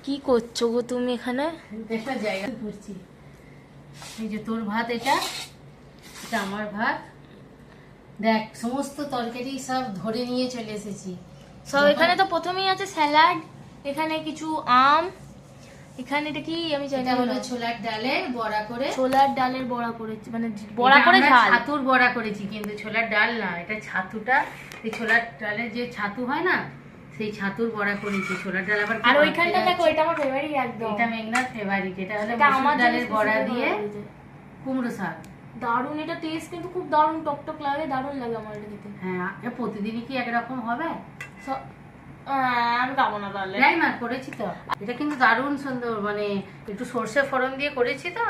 কি করছো গো তুমি এখানে? একটা জায়গা ঘুরছি। এই যে তোর ভাত, এটা এটা আমার ভাত। দেখ সমস্ত তরকারি সব ধরে নিয়ে চলে এসেছি সব। এখানে তো প্রথমেই আছে স্যালাড, এখানে কিছু আম, এখানে এটা কি আমি জানি এটা না। হলো ছোলার ডালের বড়া করে। ছোলার ডালের বড়া করেছি, মানে বড়া এটা করে আমরা ঝাল। ছাতুর বড়া করেছি, কিন্তু ছোলার ডাল না, এটা ছাতুটা। এই ছোলার ডালের যে ছাতু হয় না, সেই ছাতুর বড়া করেছি। ছোলার ডাল আবার আর ওইখানটা দেখো, এটা আমার ফেভারিট একদম। এটা মেঘনার ফেভারিট। এটা হলো এটা মসুর আমার ডালের বড়া জন্য দিয়ে কুমড়ো শাক। দারুন, এটা টেস্ট কিন্তু খুব দারুন, টকটক লাগে, দারুন লাগে আমার এটা খেতে। হ্যাঁ, প্রতিদিনই কি একরকম হবে? আমি খাবো না তাহলে। যাই না, করেছি তো। এটা কিন্তু দারুণ সুন্দর, মানে একটু সর্ষে ফোড়ন দিয়ে করেছি তো,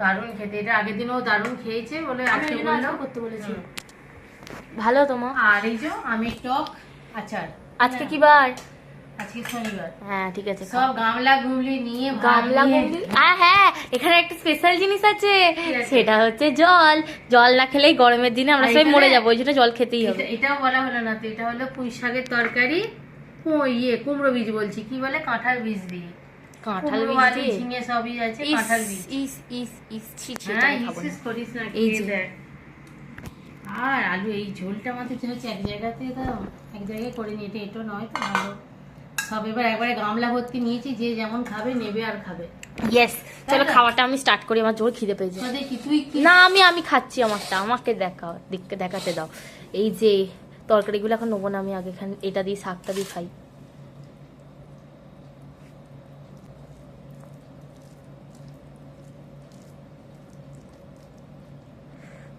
দারুণ খেতে। এটা আগের দিনও দারুণ খেয়েছে বলে আজকে বললো করতে বলেছি। ভালো তোমার। আর এই যে আমি টক আচার। আজকে কি বার? আজকে শনিবার। হ্যাঁ ঠিক আছে। সব গামলা গুমলি নিয়ে গামলা গুমলি, হ্যাঁ এখানে একটা স্পেশাল জিনিস আছে, সেটা হচ্ছে জল। জল না খেলেই গরমের দিনে আমরা সবাই মরে যাবো, ওই জন্য জল খেতেই হবে। এটাও বলা হলো না তো, এটা হলো পুঁই শাকের তরকারি। কুমড়ো বীজ বলছি, কি বলে, কাঁঠাল বীজ দিয়ে। কাঁঠাল বীজ দিয়ে ঝিঙে সবই আছে, কাঁঠাল বীজ। করিস না, খেয়ে দেখ। আর আলু, এই ঝোলটা আমাদের হচ্ছে এক জায়গাতে দাও, এক জায়গায় করে নিয়ে, এটা নয় তো ভালো। সব এবার একবারে গামলা ভর্তি নিয়েছি, যে যেমন খাবে নেবে আর খাবে। ইয়েস, চলো খাওয়াটা আমি স্টার্ট করি, আমার জোর খিদে পেয়েছে। তুই না আমি খাচ্ছি আমারটা, আমাকে দেখাতে দাও। এই যে তরকারিগুলো এখন নেবো না, আমি আগে এখানে এটা দিয়ে শাকটা দিয়ে খাই।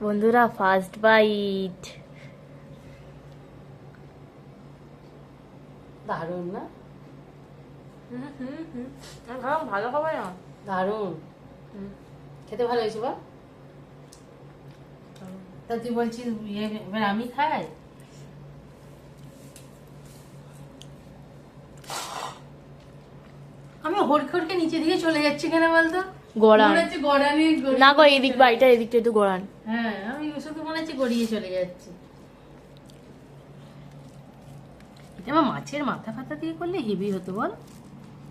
বন্ধুরা ফার্স্ট বাইট। দারুণ না? ভালো খাবার না? দারুণ খেতে, ভালো হয়েছে বা? তা তুই বলছিস এবার আমি খাই? আমি হড়কে নিচে দিকে চলে যাচ্ছি কেন বলতো? গড়ান গড়ানি না গো, এদিক বাড়িটা এদিকটা একটু গড়ান। হ্যাঁ, আমি শুধু মনে হচ্ছে গড়িয়ে চলে যাচ্ছি। এটা আমার মাছের মাথা ফাতা দিয়ে করলে হেভি হতো বল।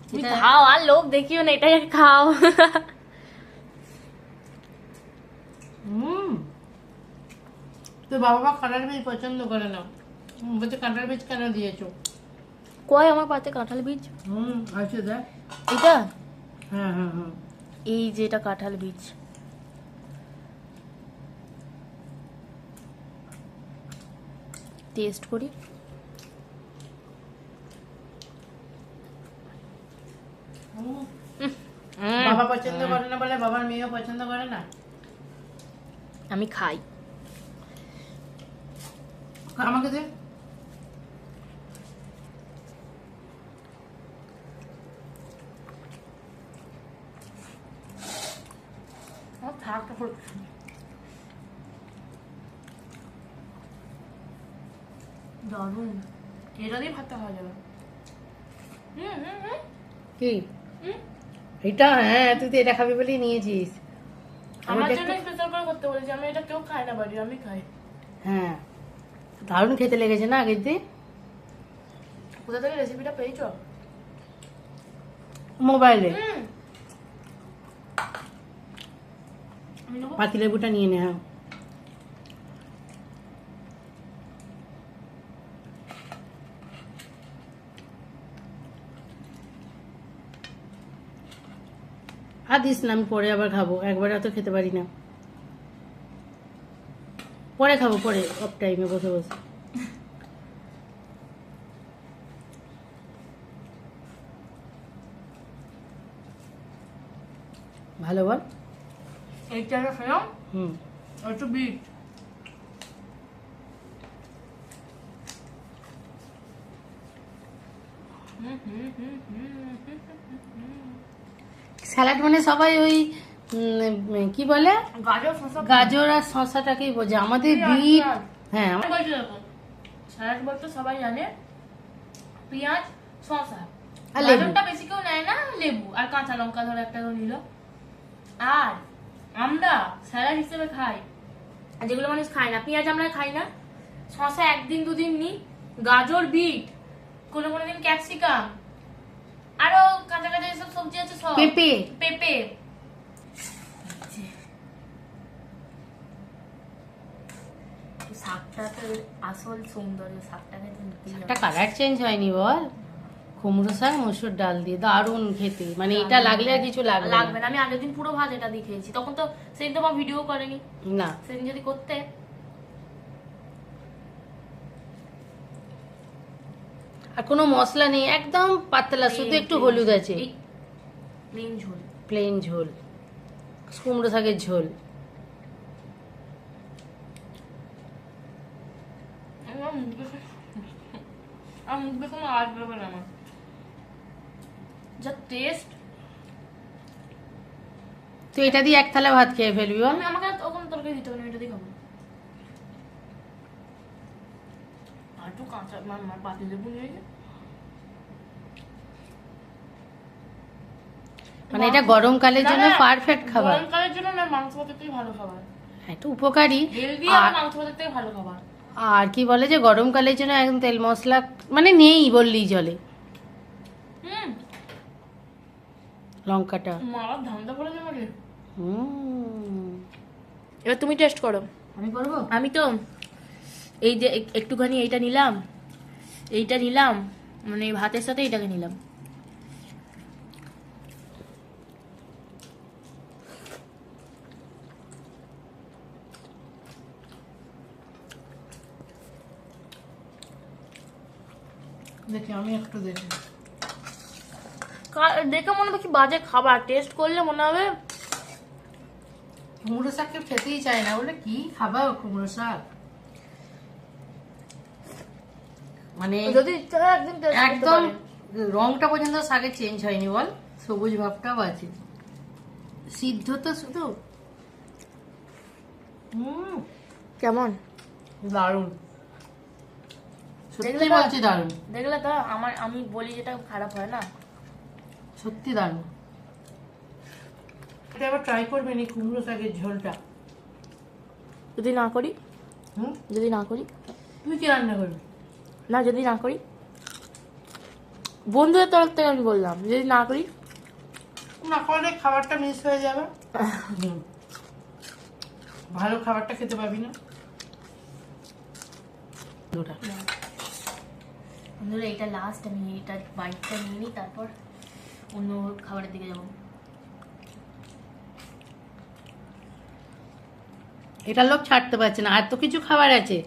তুমি খাও, আর লোক দেখিও না, এটাই খাও। তোর বাবা মা কাঁঠাল বীজ পছন্দ করে না, বলছে কাঁঠাল বীজ কেন দিয়েছো? কয় আমার পাতে কাঁঠাল বীজ? আছে দেখ। এটা? হ্যাঁ হ্যাঁ হ্যাঁ, এই যে এটা কাঁঠাল বীজ। টেস্ট করি। বাবা পছন্দ করে না বলে বাবার মেয়েও পছন্দ করে না। আমি খাই। আমাকে দে। দারুন, এটা দিয়ে ভাতটা খাওয়া যাবে। কি এটা? হ্যাঁ, তুই তো এটা খাবি বলেই নিয়েছিস। আমার জন্য স্পেশাল করে করতে বলেছি, আমি এটা কেউ খায় না বাড়ি, আমি খাই। হ্যাঁ, দারুণ খেতে লেগেছে না আগের দিন? কোথা থেকে রেসিপিটা পেয়েছো? মোবাইলে। পাতিলেবুটা নিয়ে নে। হ্যাঁ, আর দিস না, আমি পরে আবার খাবো, একবারে তো খেতে পারি না। পরে খাবো, পরে অফ টাইমে বসে বসে। ভালো বল। এইটা খেলাম, একটু বিট। স্যালাড মানে সবাই ওই কি বলে, গাজর আর শশাটাকেই বোঝে। আমাদের বিট, হ্যাঁ স্যালাড বলতে সবাই জানে পেঁয়াজ, শসা, আর লেবু। গাজরটা বেশি কেউ নেয় না, লেবু আর কাঁচা লঙ্কা ধরে একটা করে নিল। আর আমরা স্যালাড হিসেবে খাই, আর যেগুলো মানুষ খায় না, পেঁয়াজ আমরা খাই না, শসা একদিন দুদিন নিই, গাজর, বিট, কোনো দিন ক্যাপসিকাম, আরো কাঁচা কাঁচা এসব সবজি আছে সব। পেঁপে। পেঁপে শাকটা তো আসল সৌন্দর্য, শাকটাকে তো নিতেই হবে। একটা কালার চেঞ্জ হয়নি বল, কুমড়ো শাক মসুর ডাল দিয়ে দারুণ খেতে, মানে এটা লাগলে আর কিছু লাগবে লাগবে না। না। আমি আগের দিন পুরো ভাত এটা দিয়ে খেয়েছি, তখন তো সেদিন তো আমার ভিডিও করেনি, না সেদিন যদি করতে। আর কোনো মশলা নেই, একদম পাতলা, শুধু একটু হলুদ আছে, প্লেন ঝোল। প্লেন ঝোল, কুমড়ো শাকের ঝোল। আমার মুখ দেখে কোনো আওয়াজ বেরোবে না আমার, যা টেস্ট। তুই এটা দিয়ে এক থালা ভাত খেয়ে ফেলবি বল। আমাকে তখন তরকারি দিতে হবে না, এটা দিয়ে খাবো। আর একটু কাঁচা পাতি লেবু নিয়ে গিয়ে, মানে এটা গরমকালের জন্য পারফেক্ট খাবার, গরমকালের জন্য না, মাংস ভাতের থেকে ভালো খাবার, একটু উপকারী। হেলদি। আর মাংস ভাতের থেকে ভালো খাবার। আর কি বলে যে গরমকালের জন্য একদম তেল মশলা মানে নেই বললেই চলে। লঙ্কাটা মার ধান্দা করে যে আমাকে। হুম, এবার তুমি টেস্ট করো। আমি করবো। আমি তো এই যে একটুখানি এইটা নিলাম, এইটা নিলাম, মানে ভাতের সাথে এইটাকে নিলাম। দেখি আমি একটু দেখি। দেখে মনে হবে কি বাজে খাবার, টেস্ট করলে মনে হবে কুমড়ো শাক কেউ খেতেই চায় না, বলে কি খাবা কুমড়ো শাক, মানে যদি ইচ্ছা হয় একদিন taste করতে একদম পারেন। রংটা পর্যন্ত শাকের চেঞ্জ হয়নি বল, সবুজ ভাবটাও আছে, সিদ্ধ তো শুধু। কেমন দারুণ, সত্যি দেখলে তো? বলছি দারুণ, দেখলে তো আমি বলি যেটা খারাপ হয় না। সত্যি দারুণ। এটা আবার ট্রাই করবেন এই কুমড়ো শাকের ঝোলটা। যদি না করি, হুম, যদি না করি, তুই কি রান্না করবি? না যদি না করি, বন্ধুদের তরফ থেকে আমি বললাম, যদি না করি, না করলে খাবারটা মিস হয়ে যাবে, ভালো খাবারটা খেতে পাবি না। বন্ধুরা এটা লাস্ট, আমি এটা বাইকটা নিয়ে নিই, তারপর অন্য খাবারের দিকে যাবো। এটা লোক ছাড়তে পারছে না, আর তো কিছু খাবার আছে,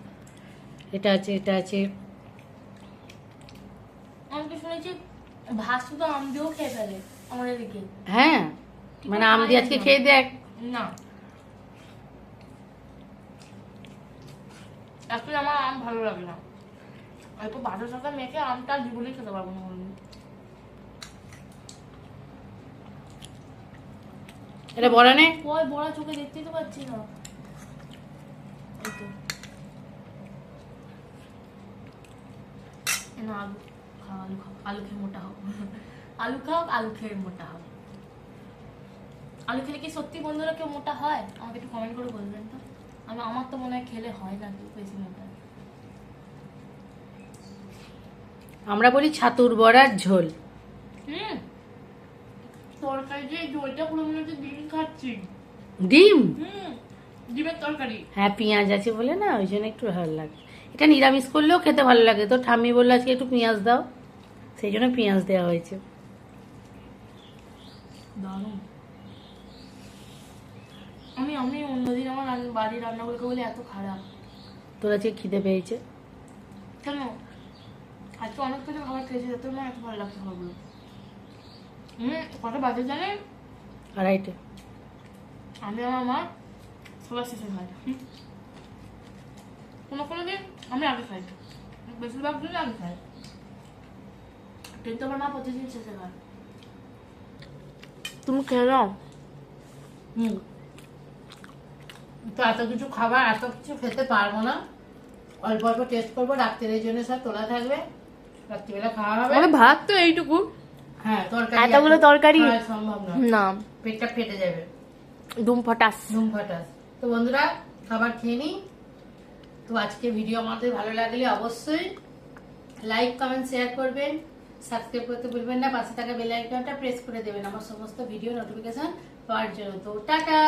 এটা আছে, এটা আছে। আমি তো শুনেছি ভাত শুধু আম দিয়েও খেয়ে ফেলে আমাদের দিকে। হ্যাঁ, মানে আম দিয়ে আজকে খেয়ে দেখ। না, আসলে আমার আম ভালো লাগে না, অল্প বাটার সাথে মেখে আমটা জীবনেই খেতে পারবো না কোনোদিন। এটা বড় নে। ওই বড় চোখে দেখতেই তো পাচ্ছি না। এই তো। না, আলু খাও, আলু খাও, আলু খেয়ে মোটা হোক। আলু খাও, আলু খেয়ে মোটা হোক। আলু খেলে কি সত্যি বন্ধুরা কেউ মোটা হয়? আমাকে একটু কমেন্ট করে বলবেন তো। আমার তো মনে হয় খেলে হয় না কেউ বেশি মোটা। আমরা বলি ছাতুর বড়ার ঝোল। তরকারি যে ঝোলটা পুরো মনে হচ্ছে ডিম খাচ্ছি। ডিম? ডিমের তরকারি। হ্যাঁ, পেঁয়াজ আছে বলে না, ওই জন্য একটু ভালো লাগে। এটা নিরামিষ করলেও খেতে ভালো লাগে, তো ঠাম্মি বললো আজকে একটু পেঁয়াজ দাও, সেই জন্য পেঁয়াজ দেওয়া হয়েছে। দারুণ। আমি অন্যদিন আমার বাড়ির রান্নাগুলোকে বলে এত খারাপ। তোর আজকে খিদে পেয়েছে কেন? আজকে অনেক কিছু খাবার খেয়েছি, যাতে আমার এত ভালো লাগছে খাবারগুলো। কটা বাজে জানেন? 2:30। আমি আমার মা সবার শেষে খাই। কোনো দিন আমি আগে খাই, বেশিরভাগ দিন আগে খাই, কিন্তু আমার মা প্রতিদিন শেষে খায়। তুমি খেয়ে নাও। তো এত কিছু খাবার, এত কিছু খেতে পারবো না, অল্প অল্প টেস্ট করবো, রাত্রের জন্য সব তোলা থাকবে, রাত্রিবেলা খাওয়া হবে। ভাত তো এইটুকু, হ্যাঁ, তরকারি এতগুলো তরকারি সম্ভব না, না, পেটটা ফেটে যাবে, ধুম ফটাস। ধুম ফাটাস। তো বন্ধুরা খাবার খেয়ে নিই। তো আজকে ভিডিও আমাদের ভালো লাগলে অবশ্যই লাইক কমেন্ট শেয়ার করবেন, সাবস্ক্রাইব করতে ভুলবেন না, পাশে থাকা বেল আইকনটা প্রেস করে দেবেন আমার সমস্ত ভিডিও নোটিফিকেশন পাওয়ার জন্য। তো টাটা।